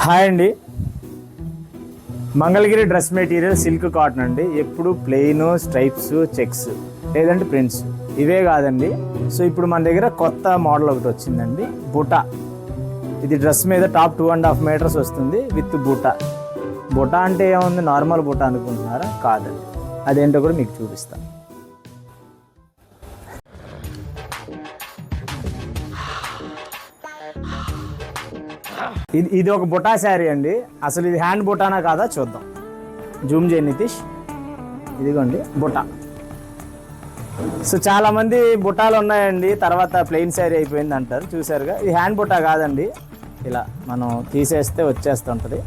Hi అండి, Mangalagiri dress material silk cotton అండి. ఎప్పుడు ప్లెయిన్ స్ట్రైప్స్ చెక్స్ లేదంటే ప్రింట్స్ ఇవే కాదండి. సో ఇప్పుడు మన దగ్గర కొత్త మోడల్ ఒకటి వచ్చిందండి, బుటా. ఇది డ్రెస్ మీద టాప్ 2.5 మీటర్స్ వస్తుంది విత్ బుటా. బుటా అంటే ఏముంది, నార్మల్ బుటా అనుకుంటున్నారా? కాదండి, అదేంటో కూడా మీకు చూపిస్తాను. ఇది ఒక బుటా శారీ అండి. అసలు ఇది హ్యాండ్ బుటానా కాదా చూద్దాం. జూమ్ చేయి నితీష్. ఇదిగోండి బుటా. సో చాలామంది బుటాలు ఉన్నాయండి, తర్వాత ప్లెయిన్ శారీ అయిపోయింది అంటారు. చూసారుగా, ఇది హ్యాండ్ బుటా కాదండి. ఇలా మనం తీసేస్తే వచ్చేస్తుంటుంది.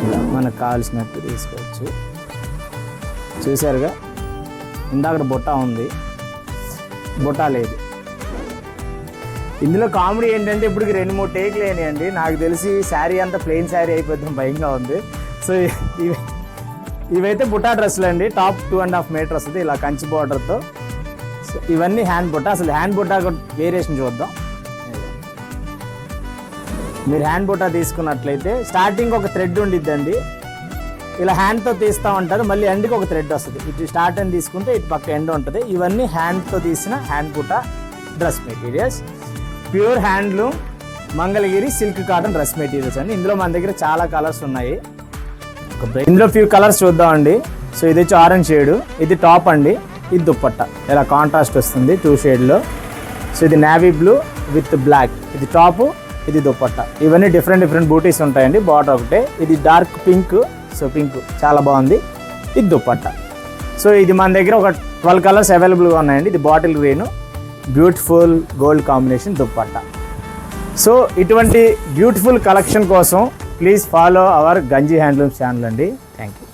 ఇలా మనకు కావాల్సినట్టు తీసుకోవచ్చు. చూసారుగా, ఇందాక బుటా ఉంది, బుటా లేదు. ఇందులో కామెడీ ఏంటంటే ఇప్పటికి 2-3 టేక్లు అయినాయండి. నాకు తెలిసి శారీ అంతా ప్లెయిన్ శారీ అయిపోతుంది, భయంగా ఉంది. సో ఇవైతే బుటా డ్రెస్సులు అండి. టాప్ 2.5 మీటర్ వస్తుంది ఇలా కంచి బార్డర్తో. సో ఇవన్నీ హ్యాండ్ బుటా. అసలు హ్యాండ్ బుటా వేరియేషన్ చూద్దాం. మీరు హ్యాండ్ బుటా తీసుకున్నట్లయితే స్టార్టింగ్ ఒక థ్రెడ్ ఉండిద్దండి. ఇలా హ్యాండ్తో తీస్తూ ఉంటారు, మళ్ళీ ఎండ్కి ఒక థ్రెడ్ వస్తుంది. ఇటు స్టార్ట్ అని తీసుకుంటే ఇటు పక్క ఎండ్ ఉంటుంది. ఇవన్నీ హ్యాండ్తో తీసిన హ్యాండ్ బుటా dress materials. Pure handloom Mangalagiri silk cotton dress materials అండి. ఇందులో మన దగ్గర చాలా కలర్స్ ఉన్నాయి. ఇందులో ఫ్యూ కలర్స్ చూద్దామండి. సో ఇది వచ్చి ఆరెంజ్ షేడ్, ఇది టాప్ అండి, ఇది దుప్పట్టా. ఇలా కాంట్రాస్ట్ వస్తుంది 2 షేడ్లో. సో ఇది నేవీ బ్లూ విత్ బ్లాక్, ఇది టాప్, ఇది దుప్పట్టా. ఇవన్నీ డిఫరెంట్ బూటీస్ ఉంటాయండి. బార్డర్ ఒకటే. ఇది డార్క్ పింక్, సో పింక్ చాలా బాగుంది, ఇది దుప్పట్టా. సో ఇది మన దగ్గర ఒక 12 కలర్స్ అవైలబుల్గా ఉన్నాయండి. ఇది bottle green, beautiful gold combination dupatta. So ఇటువంటి బ్యూటిఫుల్ కలెక్షన్ కోసం ప్లీజ్ ఫాలో అవర్ గంజి హ్యాండ్లూమ్స్ ఛానల్ అండి. Thank you.